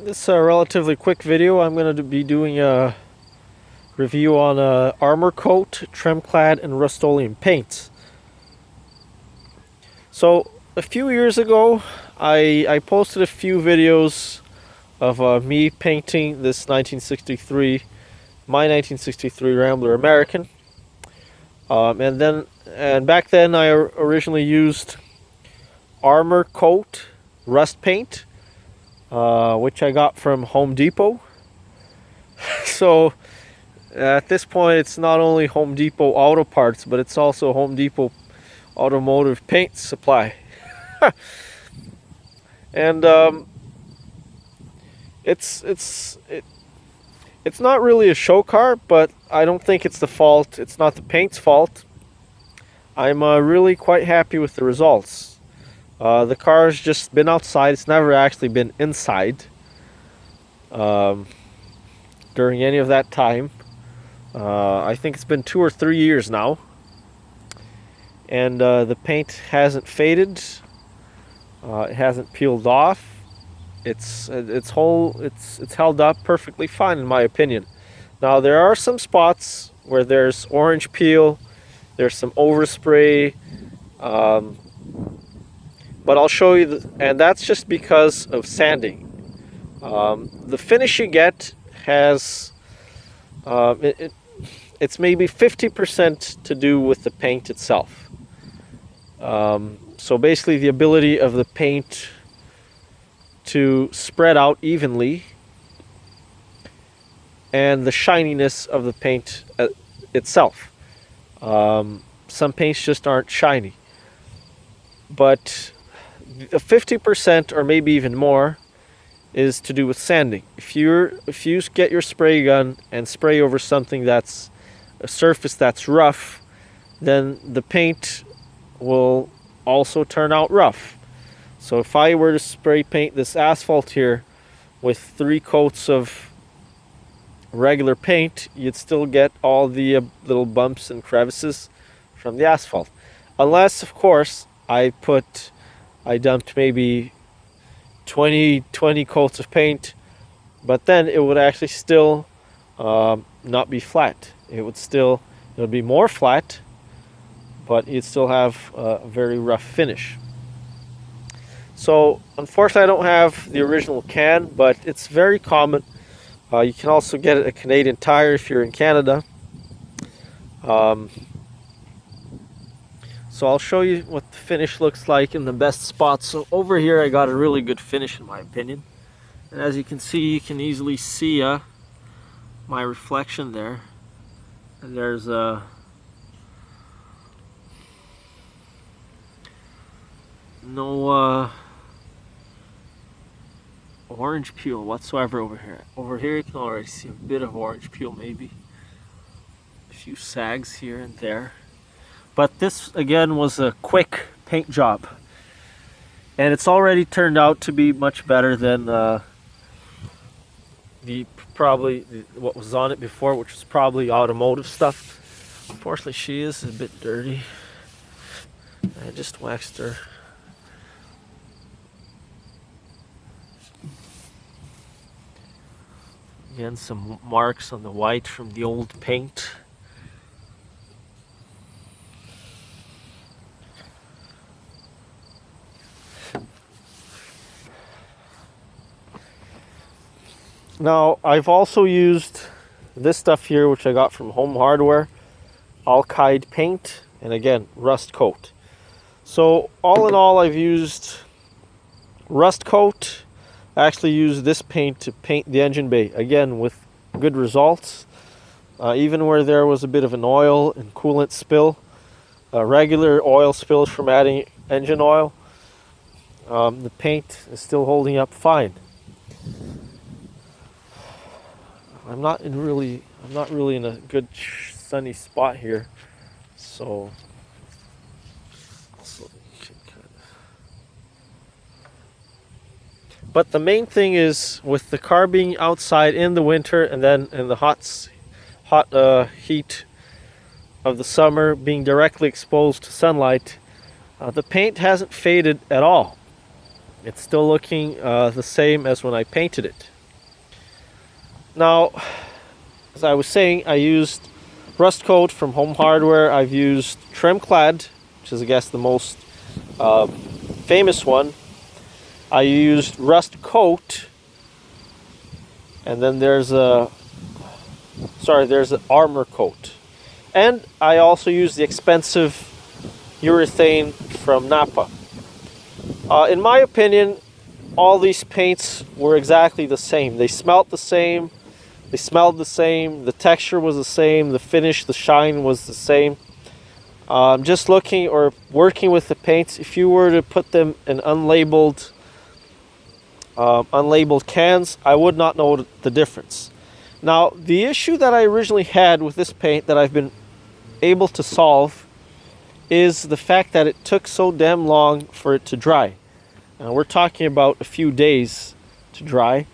This is a relatively quick video. I'm going to be doing a review on ArmorCoat, Tremclad, and Oleum paints. So a few years ago, I posted a few videos of me painting this my 1963 Rambler American. And back then I originally used ArmorCoat rust paint, which I got from Home Depot. So at this point, it's not only Home Depot auto parts, but it's also Home Depot automotive paint supply. And it's not really a show car, but I don't think it's the fault. It's not the paint's fault. I'm really quite happy with the results. The car's just been outside. It's never actually been inside during any of that time. I think it's been 2 or 3 years now, and the paint hasn't faded. It hasn't peeled off. It's held up perfectly fine in my opinion. Now there are some spots where there's orange peel, there's some overspray, but I'll show you, and that's just because of sanding. The finish you get has it's maybe 50% to do with the paint itself. So basically the ability of the paint to spread out evenly and the shininess of the paint itself. Some paints just aren't shiny, but 50% or maybe even more is to do with sanding. If you get your spray gun and spray over something that's a surface that's rough, then the paint will also turn out rough. So if I were to spray paint this asphalt here with 3 coats of regular paint, you'd still get all the little bumps and crevices from the asphalt. Unless, of course, I dumped maybe 20 coats of paint, but then it would actually still not be flat. It would be more flat, but you'd still have a very rough finish. So unfortunately I don't have the original can, but it's very common. You can also get a Canadian Tire if you're in Canada. So I'll show you what the finish looks like in the best spots. So over here I got a really good finish in my opinion. And as you can see, you can easily see my reflection there. And there's no orange peel whatsoever over here. Over here you can already see a bit of orange peel, maybe. A few sags here and there. But this, again, was a quick paint job. And it's already turned out to be much better than what was on it before, which was probably automotive stuff. Unfortunately, she is a bit dirty. I just waxed her. Again, some marks on the white from the old paint. Now, I've also used this stuff here, which I got from Home Hardware, Alkyd paint, and again, rust coat. So all in all, I've used rust coat. I actually used this paint to paint the engine bay, again with good results. Even where there was a bit of an oil and coolant spill, regular oil spills from adding engine oil, the paint is still holding up fine. I'm not really in a good sunny spot here, so but the main thing is, with the car being outside in the winter and then in the hot heat of the summer, being directly exposed to sunlight, the paint hasn't faded at all. It's still looking the same as when I painted it. Now, as I was saying, I used rustcoat from Home Hardware. I've used Tremclad, which is I guess the most famous one. I used rustcoat, and then there's an ArmorCoat, and I also used the expensive urethane from NAPA. In my opinion, all these paints were exactly the same. They smelled the same. They smelled the same. The texture was the same. The finish, the shine was the same. Just looking or working with the paints, if you were to put them in unlabeled cans, I would not know the difference. Now, the issue that I originally had with this paint that I've been able to solve is the fact that it took so damn long for it to dry. We're talking about a few days to dry.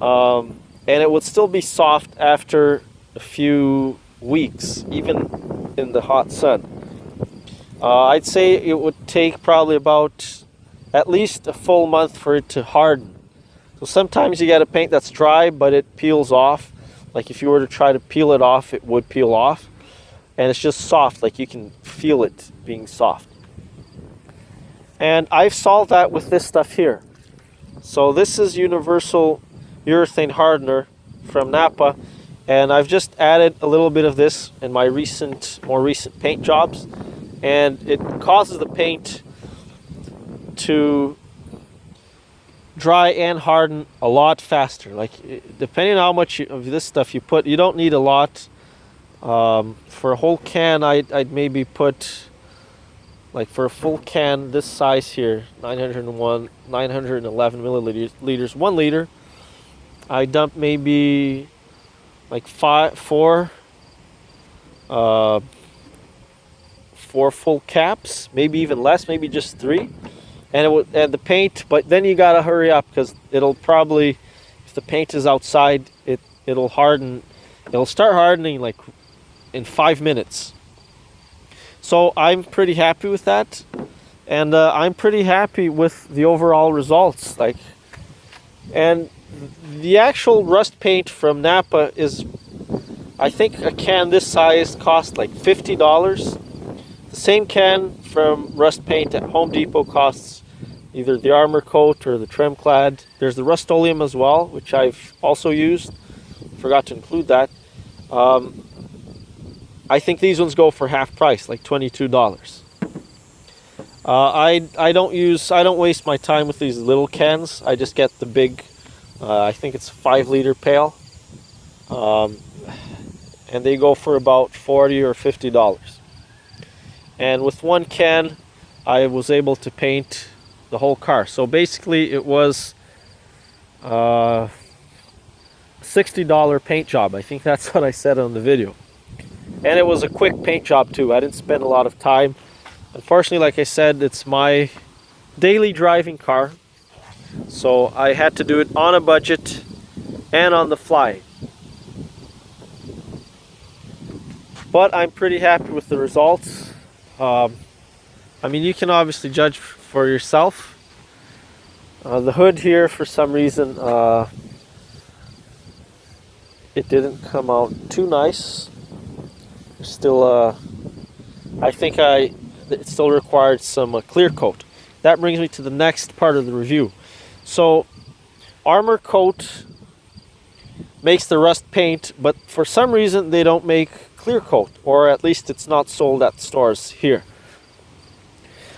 And it would still be soft after a few weeks, even in the hot sun. I'd say it would take probably about at least a full month for it to harden. So sometimes you get a paint that's dry, but it peels off. Like if you were to try to peel it off, it would peel off. And it's just soft, like you can feel it being soft. And I've solved that with this stuff here. So this is universal urethane hardener from NAPA, and I've just added a little bit of this in my more recent paint jobs, and it causes the paint to dry and harden a lot faster. Like depending on how much of this stuff you put, you don't need a lot. For a whole can, I'd maybe put, like for a full can this size here, 911 milliliters, 1 liter, I dump maybe like four full caps, maybe even less, maybe just 3, and it would add the paint. But then you gotta hurry up because it'll probably, if the paint is outside, it'll harden. It'll start hardening like in 5 minutes. So I'm pretty happy with that, and I'm pretty happy with the overall results. And the actual rust paint from NAPA is, I think a can this size costs like $50. The same can from rust paint at Home Depot costs either the ArmorCoat or the Tremclad. There's the Oleum as well, which I've also used. Forgot to include that. I think these ones go for half price, like $22. I don't waste my time with these little cans. I just get the big, I think it's a 5-liter pail, and they go for about $40 or $50. And with one can, I was able to paint the whole car. So basically, it was a $60 paint job. I think that's what I said on the video. And it was a quick paint job too. I didn't spend a lot of time. Unfortunately, like I said, it's my daily driving car, so I had to do it on a budget and on the fly. But I'm pretty happy with the results. I mean, you can obviously judge for yourself. The hood here, for some reason, it didn't come out too nice. Still, I think it still required some clear coat. That brings me to the next part of the review. So, ArmorCoat makes the rust paint, but for some reason they don't make clear coat, or at least it's not sold at stores here.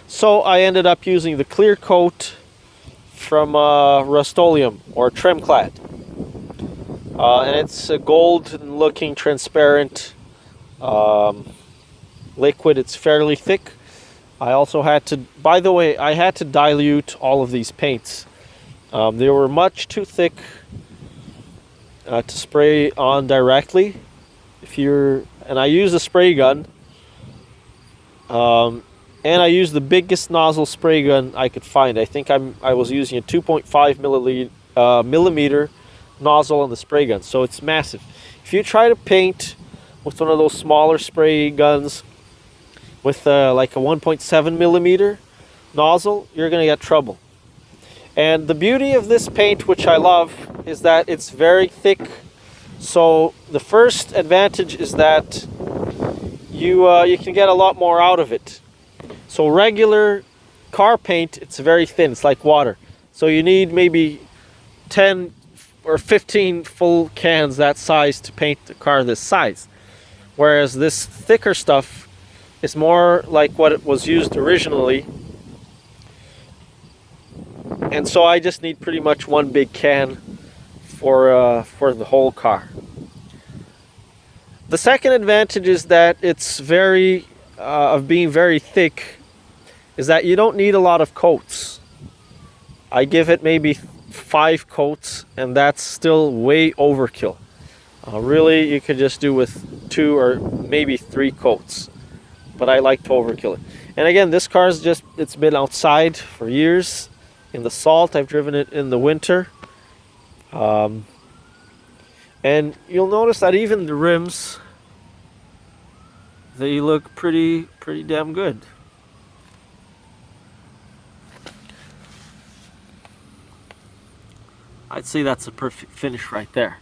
So I ended up using the clear coat from Oleum or Tremclad, and it's a golden looking transparent liquid. It's fairly thick. I also had to, by the way, I had to dilute all of these paints. They were much too thick to spray on directly. And I used a spray gun, and I used the biggest nozzle spray gun I could find. I think I was using a 2.5 millimeter nozzle on the spray gun, so it's massive. If you try to paint with one of those smaller spray guns with like a 1.7 millimeter nozzle, you're gonna get trouble. And the beauty of this paint, which I love, is that it's very thick. So the first advantage is that you can get a lot more out of it. So regular car paint, it's very thin. It's like water. So you need maybe 10 or 15 full cans that size to paint the car this size. Whereas this thicker stuff is more like what it was used originally. And so I just need pretty much one big can for the whole car. The second advantage is that it's of being very thick, is that you don't need a lot of coats. I give it maybe 5 coats, and that's still way overkill. Really, you could just do with 2 or maybe 3 coats, but I like to overkill it. And again, this car's it's been outside for years in the salt. I've driven it in the winter. And you'll notice that even the rims, they look pretty damn good. I'd say that's a perfect finish right there.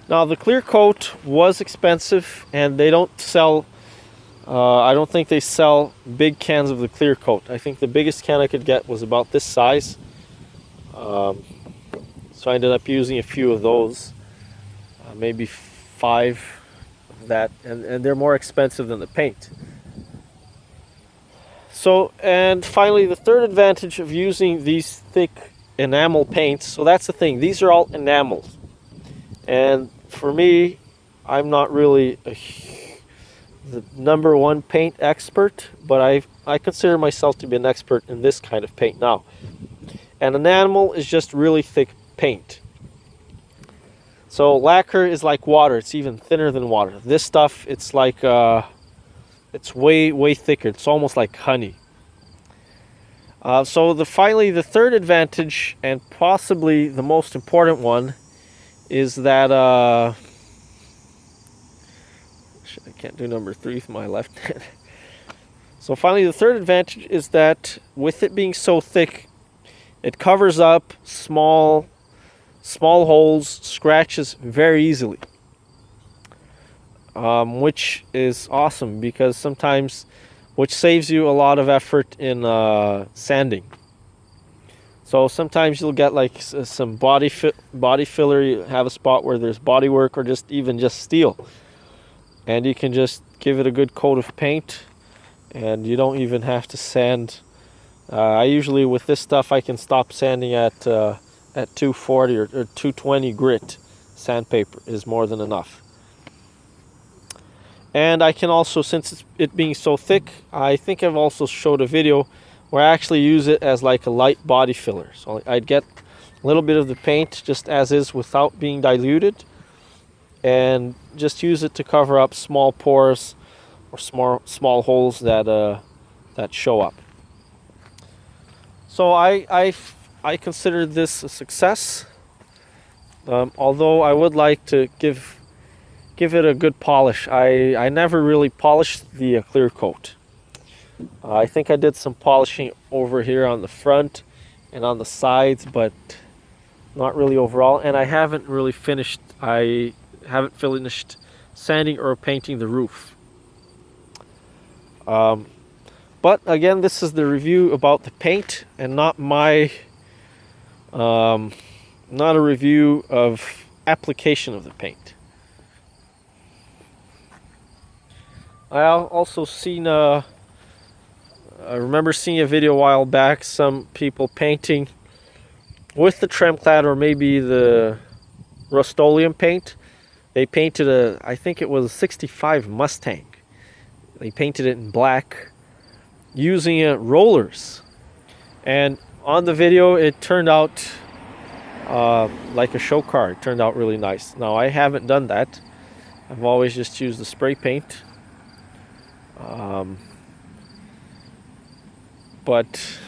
Now the clear coat was expensive, and they don't sell, I don't think they sell big cans of the clear coat. I think the biggest can I could get was about this size. So I ended up using a few of those, maybe 5 of that, and they're more expensive than the paint. So, and finally, the third advantage of using these thick enamel paints, so that's the thing, these are all enamels. And for me, I'm not really the #1 paint expert, but I consider myself to be an expert in this kind of paint now. And enamel is just really thick paint. So lacquer is like water. It's even thinner than water. This stuff, it's like, it's way thicker. It's almost like honey. So finally, the third advantage, and possibly the most important one, is that I can't do number 3 with my left hand. So finally, the third advantage is that with it being so thick, it covers up small holes, scratches very easily, which is awesome, because which saves you a lot of effort in sanding. So sometimes you'll get like some body filler. You have a spot where there's body work, or just steel, and you can just give it a good coat of paint, and you don't even have to sand. I usually, with this stuff, I can stop sanding at 240 or 220 grit. Sandpaper is more than enough. And I can also, since it being so thick, I think I've also showed a video where I actually use it as like a light body filler. So I'd get a little bit of the paint just as is without being diluted, and just use it to cover up small pores or small holes that show up. So I consider this a success, although I would like to give it a good polish. I never really polished the clear coat. I think I did some polishing over here on the front and on the sides, but not really overall. And I haven't finished sanding or painting the roof. But again, this is the review about the paint, and not a review of application of the paint. I also seen I remember seeing a video a while back, some people painting with the Tremclad or maybe the Oleum paint. They painted I think it was a 65 Mustang. They painted it in black using rollers, and on the video it turned out like a show car. It turned out really nice. Now I haven't done that. I've always just used the spray paint, but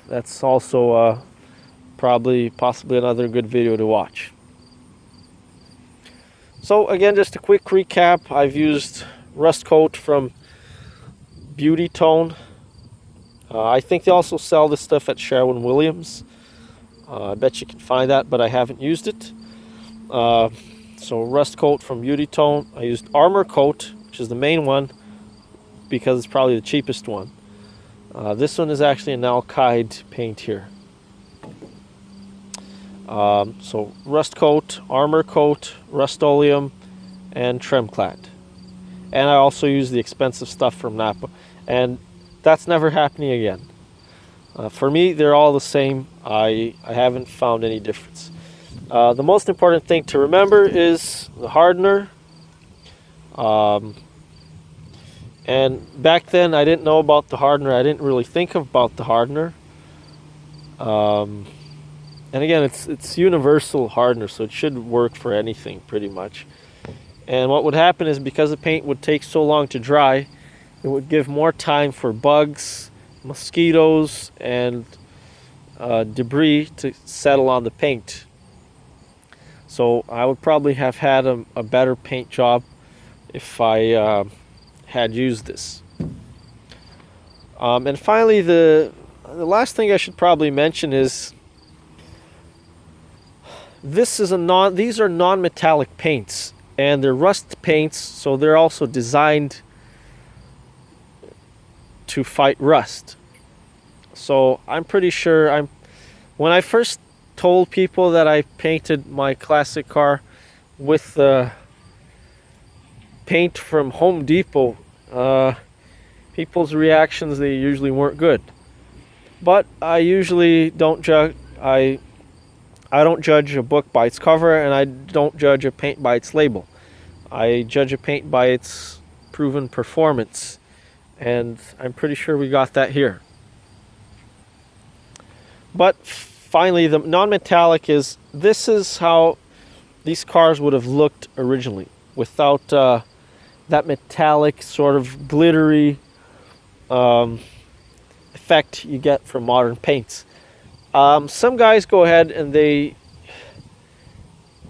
that's also possibly another good video to watch. So again, just a quick recap. I've used rustcoat from Beauty Tone. I think they also sell this stuff at Sherwin-Williams. I bet you can find that, but I haven't used it. So rustcoat from Beauty Tone. I used ArmorCoat, which is the main one, because it's probably the cheapest one. This one is actually an alkyd paint here. So rustcoat, ArmorCoat, Rust-Oleum, and Tremclad. And I also use the expensive stuff from NAPA. And that's never happening again. For me, they're all the same. I haven't found any difference. The most important thing to remember is the hardener. And back then, I didn't know about the hardener. I didn't really think about the hardener. And again, it's universal hardener, so it should work for anything pretty much. And what would happen is, because the paint would take so long to dry, it would give more time for bugs, mosquitoes, and debris to settle on the paint. So I would probably have had a better paint job if I had used this. And finally, the last thing I should probably mention is, these are non-metallic paints, and they're rust paints, so they're also designed to fight rust. So I'm pretty sure when I first told people that I painted my classic car with paint from Home Depot, people's reactions, they usually weren't good. But I usually don't judge. I don't judge a book by its cover, and I don't judge a paint by its label. I judge a paint by its proven performance, and I'm pretty sure we got that here. But finally, the non-metallic this is how these cars would have looked originally, without that metallic sort of glittery effect you get from modern paints. Some guys go ahead and they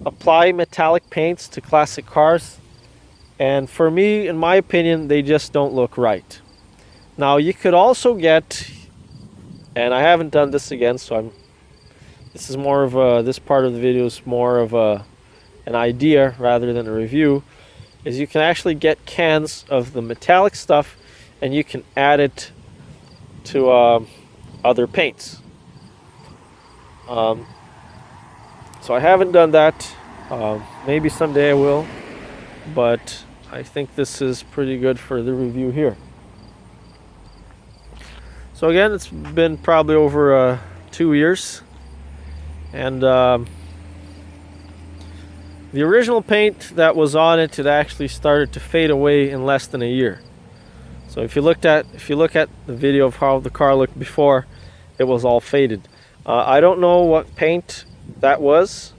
apply metallic paints to classic cars, and for me, in my opinion, they just don't look right. Now, you could also get, and I haven't done this again, so this is more of this part of the video is more of an idea rather than a review, is you can actually get cans of the metallic stuff and you can add it to other paints. So I haven't done that. Maybe someday I will, but I think this is pretty good for the review here. So again, it's been probably over 2 years, and the original paint that was on it actually started to fade away in less than a year. So if you look at the video of how the car looked before, it was all faded. I don't know what paint that was,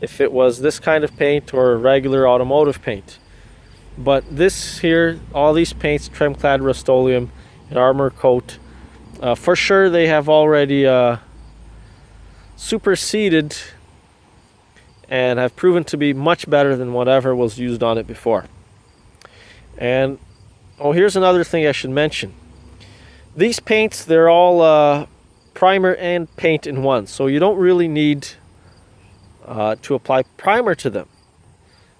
if it was this kind of paint or regular automotive paint. But this here, all these paints, Tremclad, Rust-Oleum, and ArmorCoat, for sure they have already superseded and have proven to be much better than whatever was used on it before. And here's another thing I should mention. These paints, they're all primer and paint in one, so you don't really need to apply primer to them,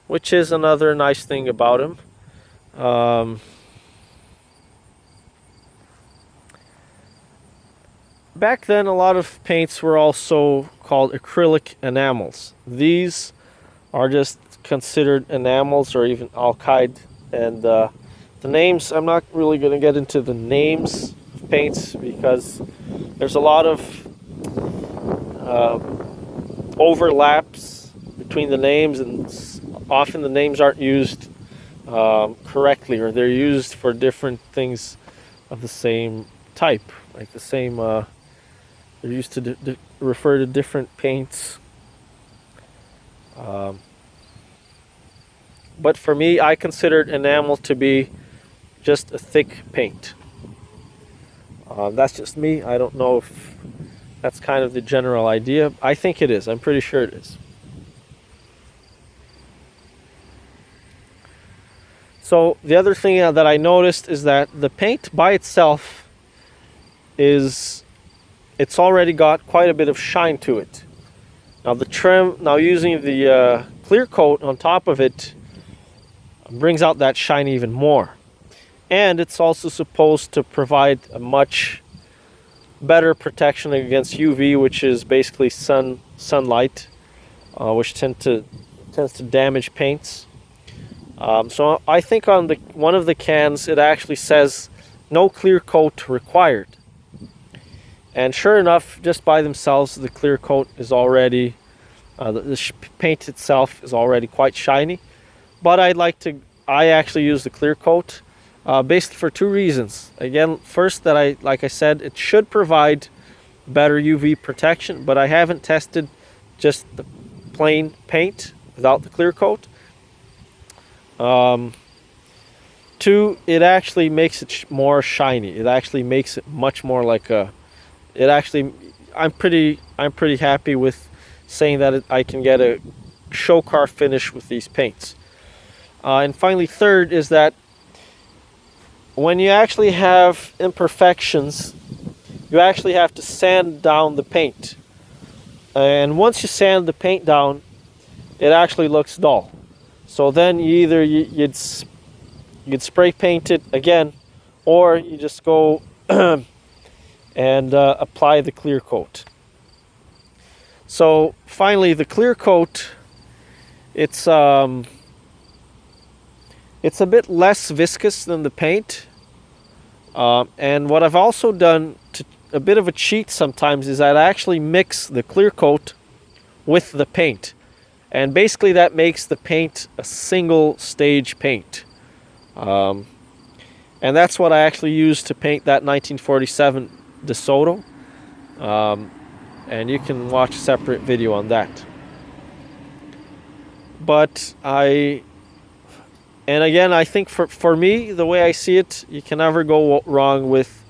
which is another nice thing about them. Back then, a lot of paints were also called acrylic enamels. These are just considered enamels or even alkyd, and the names, I'm not really going to get into the names of paints because there's a lot of overlaps between the names, and often the names aren't used correctly, or they're used for different things of the same type, like the same they're used to refer to different paints. But for me, I considered enamel to be just a thick paint. That's just me. I don't know if that's kind of the general idea. I think it is. I'm pretty sure it is. So the other thing that I noticed is that the paint by itself it's already got quite a bit of shine to it. Now using the clear coat on top of it brings out that shine even more. And it's also supposed to provide a much better protection against UV, which is basically sunlight, which tends to damage paints. So I think on one of the cans it actually says no clear coat required. And sure enough, just by themselves, the clear coat is already, the paint itself is already quite shiny. But I actually use the clear coat basically for two reasons. Again, first, like I said, it should provide better UV protection, but I haven't tested just the plain paint without the clear coat. Two, it actually makes it more shiny. It actually makes it much more like a. I'm pretty happy with saying that I can get a show car finish with these paints. And finally, third is that when you actually have imperfections, you actually have to sand down the paint. And once you sand the paint down, it actually looks dull. So then you'd spray paint it again, or you just go and apply the clear coat. So finally, the clear coat, it's a bit less viscous than the paint. And what I've also done, a bit of a cheat sometimes, is I'd actually mix the clear coat with the paint. And basically that makes the paint a single stage paint. And that's what I actually used to paint that 1947 DeSoto. And you can watch a separate video on that. But and again, I think for me, the way I see it, you can never go wrong with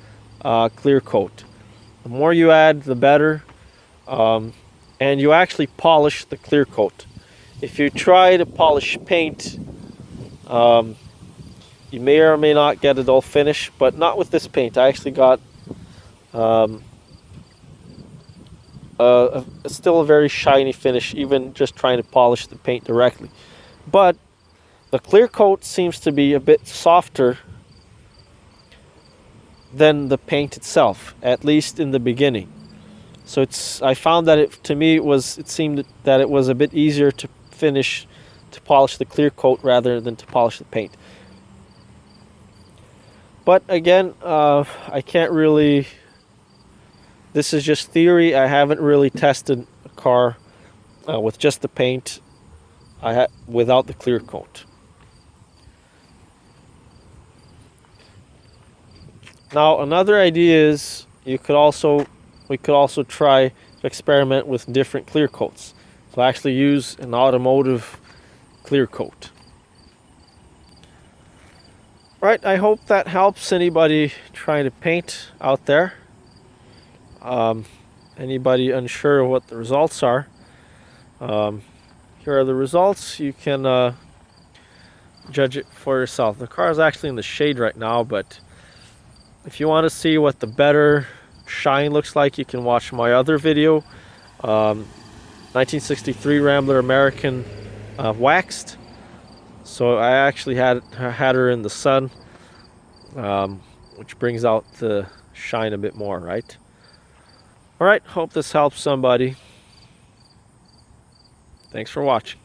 clear coat. The more you add, the better. And you actually polish the clear coat. If you try to polish paint, you may or may not get a dull finish, but not with this paint. I actually got still a very shiny finish, even just trying to polish the paint directly. But the clear coat seems to be a bit softer than the paint itself, at least in the beginning. So I found that it seemed that it was a bit easier to polish the clear coat rather than to polish the paint. But again, I can't really, this is just theory. I haven't really tested a car with just the paint without the clear coat. Now another idea is we could also try to experiment with different clear coats. So actually use an automotive clear coat. Right, I hope that helps anybody trying to paint out there. Anybody unsure of what the results are. Here are the results. You can judge it for yourself. The car is actually in the shade right now, but if you want to see what the better shine looks like, you can watch my other video, 1963 Rambler American waxed. So I actually had her in the sun, which brings out the shine a bit more, right? All right, hope this helps somebody. Thanks for watching.